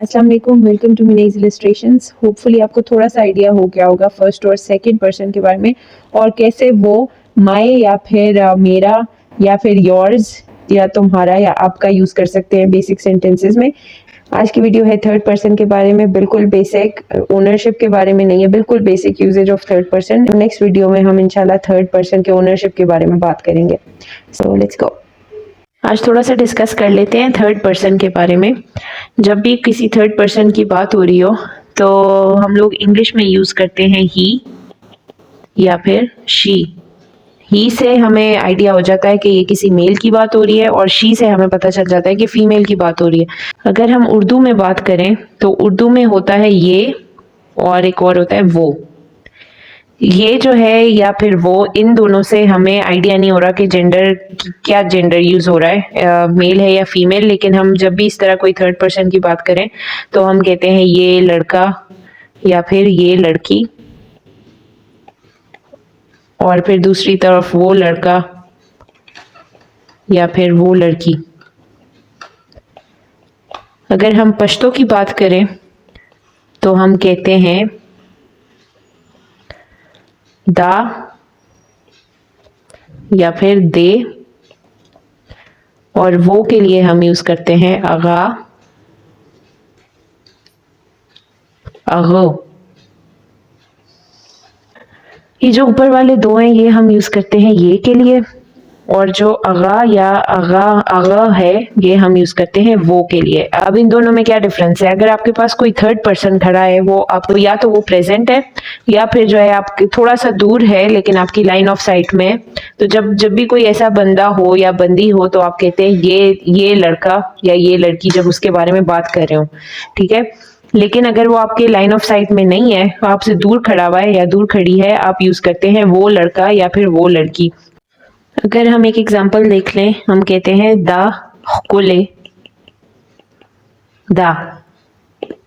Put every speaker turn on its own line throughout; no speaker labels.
अस्सलाम वालेकुम, welcome to Minnie's illustrations. Hopefully आपको थोड़ा सा आइडिया हो गया होगा फर्स्ट और सेकंड पर्सन के बारे में और कैसे वो माय या फिर मेरा या फिर योर्स या तुम्हारा या आपका यूज कर सकते हैं बेसिक सेंटेंसेस में। आज की वीडियो है थर्ड पर्सन के बारे में, बिल्कुल बेसिक, ओनरशिप के बारे में नहीं है, बिल्कुल basic usages of third person. Next video में हम इंशाल्लाह थर्ड पर्सन के ओनरशिप के बारे में बात करेंगे। So let's go. आज थोड़ा सा डिस्कस कर लेते हैं थर्ड पर्सन के बारे में। जब भी किसी थर्ड पर्सन की बात हो रही हो तो हम लोग इंग्लिश में यूज करते हैं ही या फिर शी। ही से हमें आइडिया हो जाता है कि ये किसी मेल की बात हो रही है और शी से हमें पता चल जाता है कि फीमेल की बात हो रही है। अगर हम उर्दू में बात करें तो उर्दू में होता है ये और एक और होता है वो। ये जो है या फिर वो, इन दोनों से हमें आइडिया नहीं हो रहा कि जेंडर, क्या जेंडर यूज हो रहा है, मेल है या फीमेल। लेकिन हम जब भी इस तरह कोई थर्ड पर्सन की बात करें तो हम कहते हैं ये लड़का या फिर ये लड़की, और फिर दूसरी तरफ वो लड़का या फिर वो लड़की। अगर हम पश्तो की बात करें तो हम कहते हैं दा या फिर दे, और वो के लिए हम यूज करते हैं अगा, अगो। ये जो ऊपर वाले दो हैं ये हम यूज करते हैं ये के लिए, और जो अगा या अगा अगा है ये हम यूज करते हैं वो के लिए। अब इन दोनों में क्या डिफरेंस है? अगर आपके पास कोई थर्ड पर्सन खड़ा है, वो आपको या तो वो प्रेजेंट है या फिर जो है आप थोड़ा सा दूर है लेकिन आपकी लाइन ऑफ साइट में, तो जब जब भी कोई ऐसा बंदा हो या बंदी हो तो आप कहते हैं ये लड़का या ये लड़की, जब उसके बारे में बात कर रहे हो, ठीक है। लेकिन अगर वो आपके लाइन ऑफ साइट में नहीं है, आपसे दूर खड़ा हुआ है या दूर खड़ी है, आप यूज करते हैं वो लड़का या फिर वो लड़की। अगर हम एक एग्जांपल देख लें, हम कहते हैं दा कुले दा,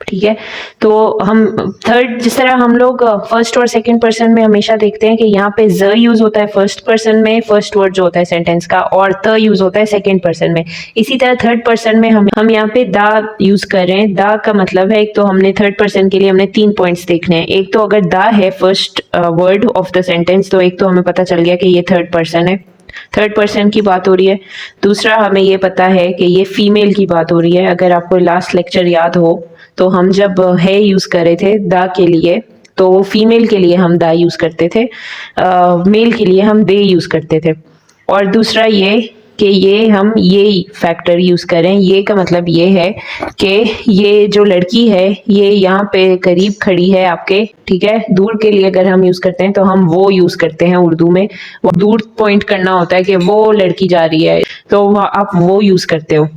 ठीक है। तो हम थर्ड, जिस तरह हम लोग फर्स्ट और सेकंड पर्सन में हमेशा देखते हैं कि यहाँ पे ज यूज होता है फर्स्ट पर्सन में, फर्स्ट वर्ड जो होता है सेंटेंस का, और त यूज होता है सेकंड पर्सन में। इसी तरह थर्ड पर्सन में हम यहाँ पे दा यूज कर रहे हैं। दा का मतलब है, एक तो हमने थर्ड पर्सन के लिए हमने 3 पॉइंट्स देखने हैं। एक तो अगर दा है first word of the sentence तो एक तो हमें पता चल गया कि ये थर्ड पर्सन है, थर्ड पर्सन की बात हो रही है। दूसरा, हमें ये पता है कि ये फीमेल की बात हो रही है। अगर आपको लास्ट लेक्चर याद हो तो हम जब है यूज कर रहे थे दा के लिए तो फीमेल के लिए हम दा यूज करते थे, मेल के लिए हम दे यूज करते थे। और दूसरा ये कि ये हम ये फैक्टर यूज करें। ये का मतलब ये है कि ये जो लड़की है ये यहाँ पे करीब खड़ी है आपके, ठीक है। दूर के लिए अगर हम यूज करते हैं तो हम वो यूज करते हैं उर्दू में। वो दूर पॉइंट करना होता है कि वो लड़की जा रही है तो आप वो यूज करते हो।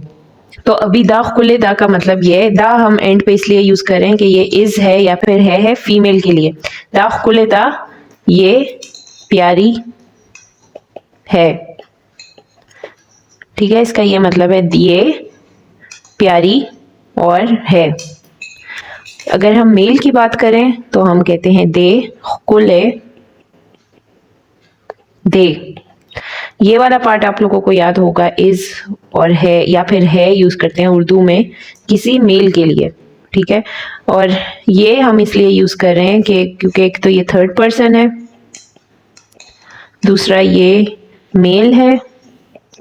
तो अभी दा खुले दा का मतलब ये है, दा हम एंड पे इसलिए यूज करें कि ये इज है या फिर है फीमेल के लिए। दा खुले दा, ये प्यारी है, ठीक है। इसका ये मतलब है ये प्यारी और है। अगर हम मेल की बात करें तो हम कहते हैं दे कुले दे। ये वाला पार्ट आप लोगों को याद होगा, इज और है या फिर है यूज करते हैं उर्दू में किसी मेल के लिए, ठीक है। और ये हम इसलिए यूज कर रहे हैं कि क्योंकि एक तो ये थर्ड पर्सन है, दूसरा ये मेल है,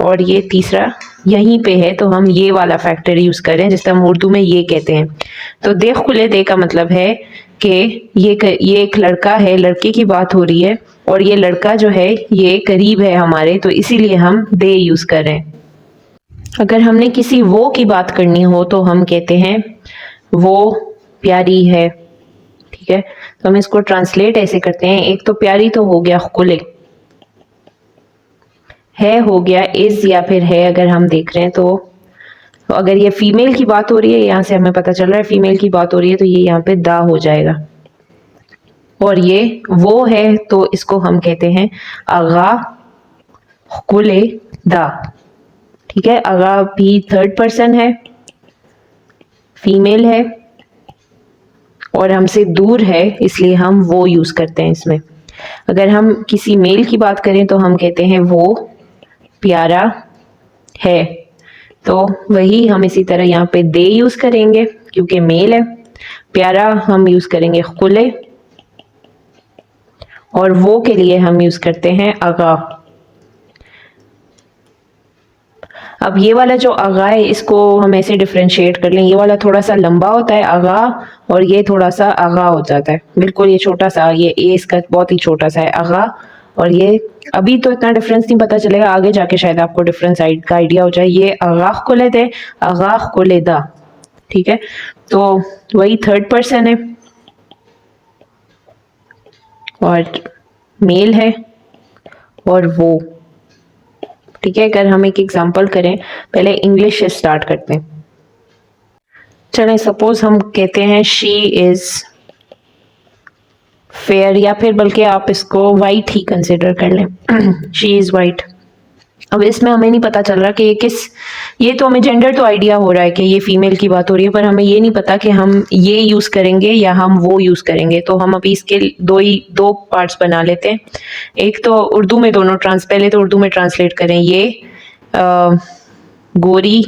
और ये तीसरा यहीं पे है तो हम ये वाला फैक्टर यूज कर रहे हैं जिससे हम उर्दू में ये कहते हैं। तो दे खुले दे का मतलब है कि ये एक लड़का है, लड़के की बात हो रही है, और ये लड़का जो है ये करीब है हमारे, तो इसीलिए हम दे यूज कर रहे हैं। अगर हमने किसी वो की बात करनी हो तो हम कहते हैं वो प्यारी है, ठीक है। तो हम इसको ट्रांसलेट ऐसे करते हैं, एक तो प्यारी तो हो गया खुले, है हो गया इज या फिर है अगर हम देख रहे हैं तो अगर ये फीमेल की बात हो रही है, यहाँ से हमें पता चल रहा है फीमेल की बात हो रही है, तो ये यहाँ पे दा हो जाएगा। और ये वो है तो इसको हम कहते हैं अगा कुले दा, ठीक है। अगा भी थर्ड पर्सन है, फीमेल है और हमसे दूर है, इसलिए हम वो यूज करते हैं इसमें। अगर हम किसी मेल की बात करें तो हम कहते हैं वो प्यारा है, तो वही हम इसी तरह यहाँ पे दे यूज करेंगे। क्योंकि मेल है। प्यारा हम यूज करेंगे खुले, और वो के लिए हम यूज करते हैं अगा। अब ये वाला जो अगा है इसको हम ऐसे डिफ्रेंशिएट कर लें, ये वाला थोड़ा सा लंबा होता है अगा, और ये थोड़ा सा अगा हो जाता है, बिल्कुल ये छोटा सा, ये ए इसका बहुत ही छोटा सा है अगा। और ये अभी तो इतना डिफरेंस नहीं पता चलेगा, आगे जाके शायद आपको डिफरेंस का आइडिया हो जाए। ये अगा खुलेद है, अगा खुलेदा, ठीक है। तो वही थर्ड पर्सन है और मेल है और वो, ठीक है। अगर हम एक एग्जांपल करें, पहले इंग्लिश से स्टार्ट करते हैं। चलें, सपोज हम कहते हैं शी इज फेयर, या फिर बल्कि आप इसको वाइट ही कंसिडर कर लें। She is white. अब इसमें हमें नहीं पता चल रहा कि ये तो हमें जेंडर तो आइडिया हो रहा है कि ये फीमेल की बात हो रही है, पर हमें ये नहीं पता कि हम ये यूज करेंगे या हम वो यूज करेंगे। तो हम अभी इसके दो पार्ट्स बना लेते हैं। एक तो उर्दू में दोनों पहले तो उर्दू में ट्रांसलेट करें। ये गोरी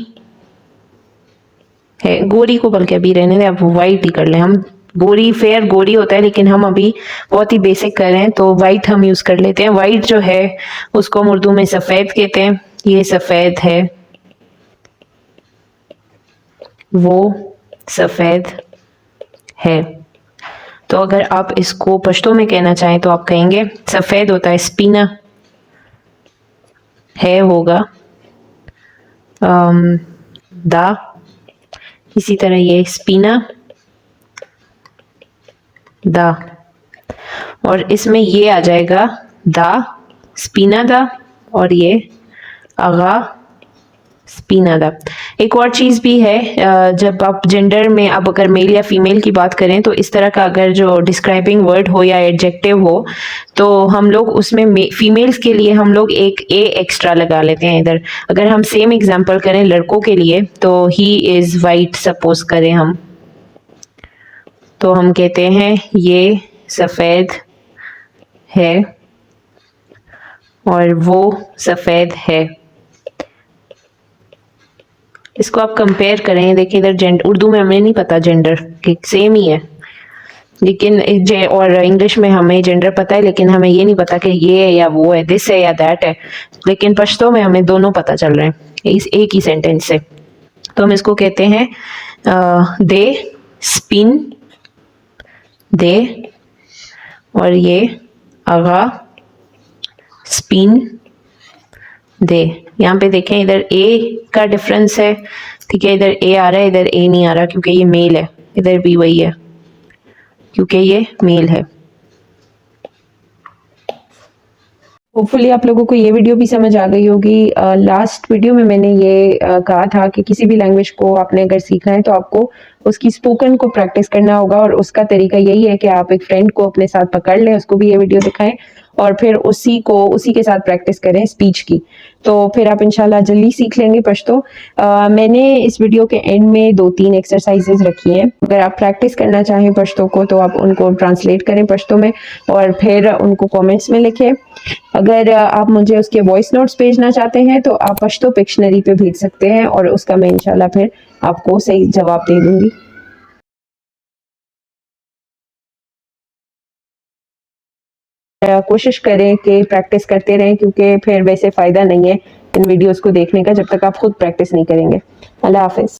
है, गोरी को बल्कि अभी रहने दें, अब वाइट ही कर लें हम। गोरी फेयर गोरी होता है, लेकिन हम अभी बहुत ही बेसिक कर रहे हैं तो वाइट हम यूज कर लेते हैं। वाइट जो है उसको हम उर्दू में सफेद कहते हैं। ये सफेद है, वो सफेद है। तो अगर आप इसको पश्तो में कहना चाहें तो आप कहेंगे सफेद होता है स्पीना, है होगा दा, इसी तरह ये स्पीना दा, और इसमें ये आ जाएगा दा स्पीना दा, और ये आगा स्पीना दा। एक और चीज भी है, जब आप जेंडर में अब अगर मेल या फीमेल की बात करें तो इस तरह का अगर जो डिस्क्राइबिंग वर्ड हो या एडजेक्टिव हो तो हम लोग उसमें फीमेल्स के लिए हम लोग एक ए एक्स्ट्रा लगा लेते हैं इधर। अगर हम सेम एग्जांपल करें लड़कों के लिए तो ही इज वाइट सपोज करें हम, तो हम कहते हैं ये सफेद है और वो सफेद है। इसको आप कंपेयर करें, देखिए इधर जेंडर, उर्दू में हमें नहीं पता जेंडर कि सेम ही है, लेकिन और इंग्लिश में हमें जेंडर पता है, लेकिन हमें ये नहीं पता कि ये है या वो है, दिस है या दैट है। लेकिन पश्तो में हमें दोनों पता चल रहे हैं इस एक ही सेंटेंस से। तो हम इसको कहते हैं दे स्पिन दे, और ये आगा स्पिन दे। यहाँ पे देखें इधर ए का डिफरेंस है, ठीक है, इधर ए आ रहा है इधर ए नहीं आ रहा क्योंकि ये मेल है, इधर भी वही है क्योंकि ये मेल है। होपफुली आप लोगों को ये वीडियो भी समझ आ गई होगी। लास्ट वीडियो में मैंने ये कहा था कि किसी भी लैंग्वेज को आपने अगर सीखना है तो आपको उसकी स्पोकन को प्रैक्टिस करना होगा, और उसका तरीका यही है कि आप एक फ्रेंड को अपने साथ पकड़ लें, उसको भी ये वीडियो दिखाएं और फिर उसी के साथ प्रैक्टिस करें स्पीच की, तो फिर आप इंशाल्लाह जल्दी सीख लेंगे पश्तो। मैंने इस वीडियो के एंड में 2-3 एक्सरसाइजेज रखी हैं। अगर आप प्रैक्टिस करना चाहें पश्तो को तो आप उनको ट्रांसलेट करें पश्तो में और फिर उनको कमेंट्स में लिखें। अगर आप मुझे उसके वॉइस नोट्स भेजना चाहते हैं तो आप पश्तो पिक्शनरी पे भेज सकते हैं और उसका मैं इंशाल्लाह फिर आपको सही जवाब दे दूंगी। कोशिश करें कि प्रैक्टिस करते रहें, क्योंकि फिर वैसे फ़ायदा नहीं है इन वीडियोस को देखने का जब तक आप खुद प्रैक्टिस नहीं करेंगे। अल्लाह हाफिज़।